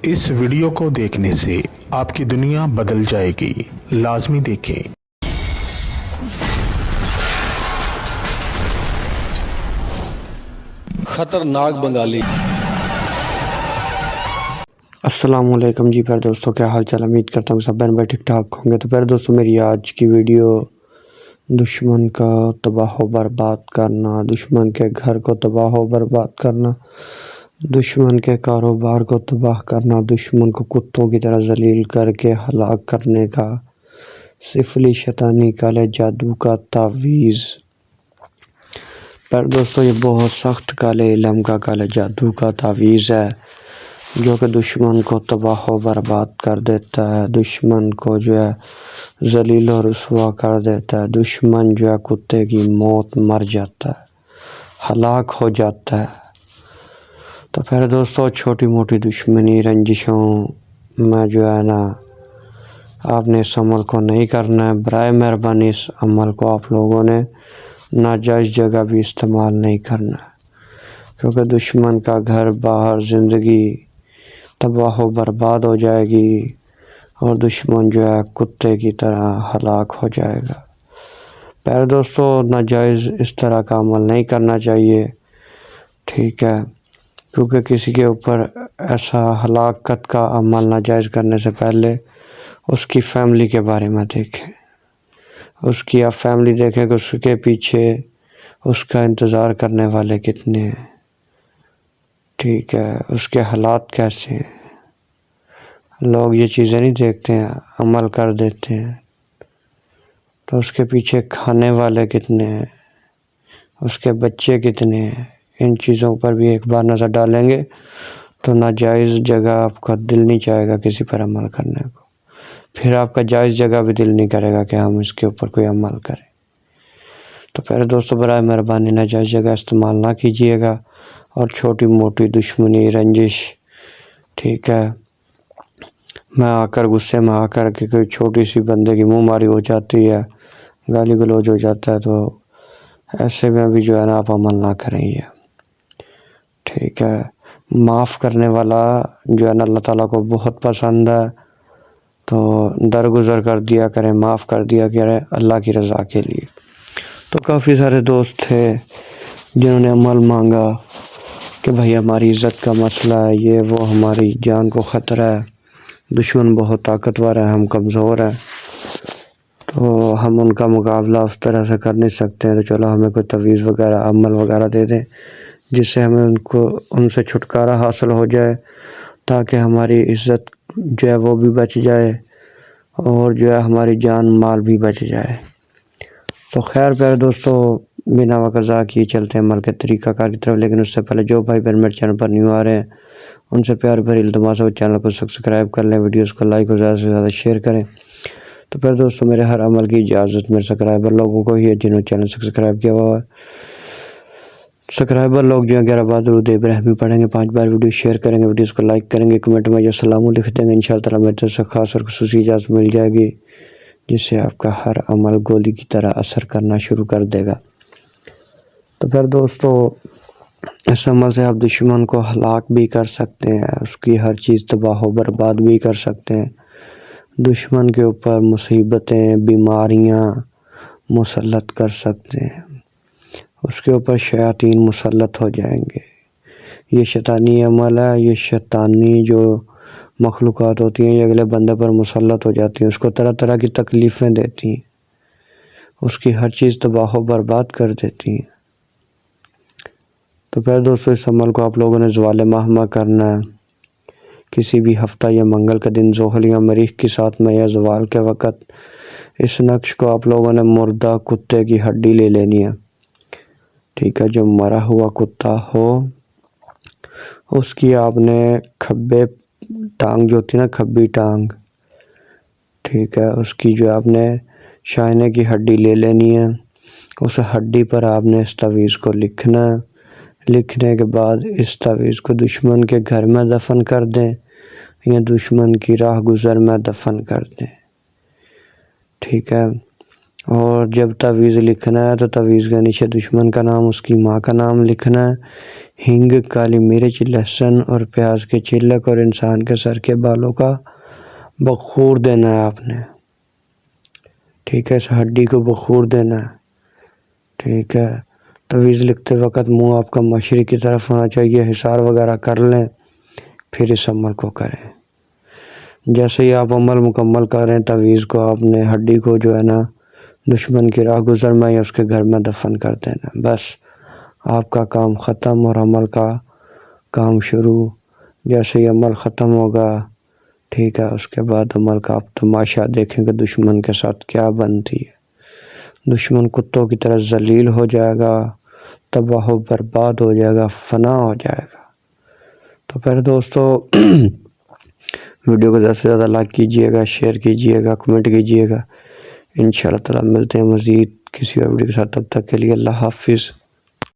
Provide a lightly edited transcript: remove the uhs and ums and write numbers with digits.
اس video کو دیکھنے سے آپ کی دنیا بدل جائے گی، لازمی دیکھیں۔ خطرناک بنگالی۔ السلام علیکم جی پیارے دوستوں، کیا حال چال؟ امید کرتا ہوں سب بہن بھائی ٹھیک ٹھاک ہوں گے۔ تو پیارے دوستوں، میری آج کی ویڈیو دشمن کا تباہ و برباد کرنا، دشمن کے گھر کو تباہ و برباد کرنا، دشمن کے کاروبار کو تباہ کرنا، دشمن کو کتوں کی طرح ذلیل کر کے ہلاک کرنے کا سفلی شیطانی کالے جادو کا تعویذ۔ پیارے دوستوں، یہ بہت سخت کالے علم کا کالے جادو کا تعویذ ہے جو کہ دشمن کو تباہ و برباد کر دیتا ہے، دشمن کو جو ہے ذلیل و رسوا کر دیتا ہے، دشمن جو ہے کتے کی موت مر جاتا ہے، ہلاک ہو جاتا ہے۔ تو پھر دوستوں، چھوٹی موٹی دشمنی رنجشوں میں جو ہے نا، آپ نے اس عمل کو نہیں کرنا ہے۔ برائے مہربانی اس عمل کو آپ لوگوں نے ناجائز جگہ بھی استعمال نہیں کرنا ہے، کیونکہ دشمن کا گھر باہر زندگی تباہ و برباد ہو جائے گی اور دشمن جو ہے کتے کی طرح ہلاک ہو جائے گا۔ پیارے دوستوں، ناجائز اس طرح کا عمل نہیں کرنا چاہیے، ٹھیک ہے، کیونکہ کسی کے اوپر ایسا ہلاکت کا عمل ناجائز کرنے سے پہلے اس کی فیملی کے بارے میں دیکھیں، اس کی آپ فیملی دیکھیں کہ اس کے پیچھے اس کا انتظار کرنے والے کتنے ہیں، ٹھیک ہے، اس کے حالات کیسے ہیں۔ لوگ یہ چیزیں نہیں دیکھتے ہیں، عمل کر دیتے ہیں، تو اس کے پیچھے کھانے والے کتنے ہیں، اس کے بچے کتنے ہیں، ان چیزوں پر بھی ایک بار نظر ڈالیں گے تو ناجائز جگہ آپ کا دل نہیں چاہے گا کسی پر عمل کرنے کو، پھر آپ کا جائز جگہ بھی دل نہیں کرے گا کہ ہم اس کے اوپر کوئی عمل کریں۔ تو پہلے دوستوں، برائے مہربانی ناجائز جگہ استعمال نہ کیجیے گا، اور چھوٹی موٹی دشمنی رنجش، ٹھیک ہے، میں آ کر غصے میں آ کر کہ کوئی چھوٹی سی بندے کی منہ ماری ہو جاتی ہے، گالی گلوچ ہو جاتا ہے، تو ایسے میں بھی جو ہے نا آپ عمل نہ کریں، یہ ٹھیک ہے۔ معاف کرنے والا جو ہے نا اللہ تعالیٰ کو بہت پسند ہے، تو درگزر کر دیا کریں، معاف کر دیا کریں اللہ کی رضا کے لیے۔ تو کافی سارے دوست تھے جنہوں نے عمل مانگا کہ بھائی ہماری عزت کا مسئلہ ہے، یہ وہ، ہماری جان کو خطرہ ہے، دشمن بہت طاقتور ہے، ہم کمزور ہیں، تو ہم ان کا مقابلہ اس طرح سے کر نہیں سکتے ہیں، تو چلو ہمیں کوئی تعویذ وغیرہ عمل وغیرہ دے دیں جس سے ہمیں ان سے چھٹکارا حاصل ہو جائے، تاکہ ہماری عزت جو ہے وہ بھی بچ جائے اور جو ہے ہماری جان مال بھی بچ جائے۔ تو خیر پیارے دوستوں، بنا وقت ضائع کیے چلتے ہیں عمل کے طریقہ کار کی طرف، لیکن اس سے پہلے جو بھائی بہن میرے چینل پر نیو آ رہے ہیں ان سے پیار بھری التماس ہے وہ چینل کو سبسکرائب کر لیں، ویڈیوز کو لائک اور زیادہ سے زیادہ شیئر کریں۔ تو پیارے دوستوں، میرے ہر عمل کی اجازت میرے سبسکرائبر لوگوں کو ہی ہے جنہوں نے چینل سبسکرائب کیا ہوا ہے۔ سبسکرائبر لوگ جو ہیں 11 بار درود ابراہیمی پڑھیں گے، 5 بار ویڈیو شیئر کریں گے، ویڈیوز کو لائک کریں گے، کمنٹ میں السلام لکھ دیں گے، انشاءاللہ میری طرف سے خاص اور خصوصی اجازت مل جائے گی، جس سے آپ کا ہر عمل گولی کی طرح اثر کرنا شروع کر دے گا۔ تو پھر دوستو، اس عمل سے آپ دشمن کو ہلاک بھی کر سکتے ہیں، اس کی ہر چیز تباہ و برباد بھی کر سکتے ہیں، دشمن کے اوپر مصیبتیں، بیماریاں مسلط کر سکتے ہیں، اس کے اوپر شیاطین مسلط ہو جائیں گے۔ یہ شیطانی عمل ہے، یہ شیطانی جو مخلوقات ہوتی ہیں یہ اگلے بندے پر مسلط ہو جاتی ہیں، اس کو طرح طرح کی تکلیفیں دیتی ہیں، اس کی ہر چیز تباہ و برباد کر دیتی ہیں۔ تو پھر دوستو، اس عمل کو آپ لوگوں نے زوال ماہ میں کرنا ہے، کسی بھی ہفتہ یا منگل کا دن زحل یا مریخ کی ساتھ میں یا زوال کے وقت اس نقش کو آپ لوگوں نے مردہ کتے کی ہڈی لے لینی ہے، ٹھیک ہے، جو مرا ہوا کتا ہو اس کی آپ نے کھبے ٹانگ جو ہوتی ہے نا، کھبی ٹانگ، ٹھیک ہے، اس کی جو آپ نے شائنے کی ہڈی لے لینی ہے، اس ہڈی پر آپ نے اس تعویذ کو لکھنا ہے، لکھنے کے بعد اس تعویذ کو دشمن کے گھر میں دفن کر دیں یا دشمن کی راہ گزر میں دفن کر دیں، ٹھیک ہے، اور جب تعویذ لکھنا ہے تو تعویذ کے نیچے دشمن کا نام، اس کی ماں کا نام لکھنا ہے۔ ہینگ، کالی مرچ، لہسن اور پیاز کے چھلک اور انسان کے سر کے بالوں کا بخور دینا ہے آپ نے، ٹھیک ہے، اس ہڈی کو بخور دینا ہے، ٹھیک ہے۔ تعویذ لکھتے وقت منہ آپ کا مشرق کی طرف ہونا چاہیے، حصار وغیرہ کر لیں، پھر اس عمل کو کریں۔ جیسے ہی آپ عمل مکمل کریں تعویذ کو، آپ نے ہڈی کو جو ہے نا دشمن کی راہ گزر میں یا اس کے گھر میں دفن کر دینا، بس آپ کا کام ختم اور عمل کا کام شروع۔ جیسے ہی عمل ختم ہوگا، ٹھیک ہے، اس کے بعد عمل کا آپ تماشا دیکھیں کہ دشمن کے ساتھ کیا بنتی ہے۔ دشمن کتوں کی طرح ذلیل ہو جائے گا، تباہ و برباد ہو جائے گا، فنا ہو جائے گا۔ تو پھر دوستو ویڈیو کو زیادہ سے زیادہ لائک کیجئے گا، شیئر کیجئے گا، کمنٹ کیجئے گا۔ انشاءاللہ تعالی ملتے ہیں مزید کسی اور ویڈیو کے ساتھ، تب تک کے لیے اللہ حافظ۔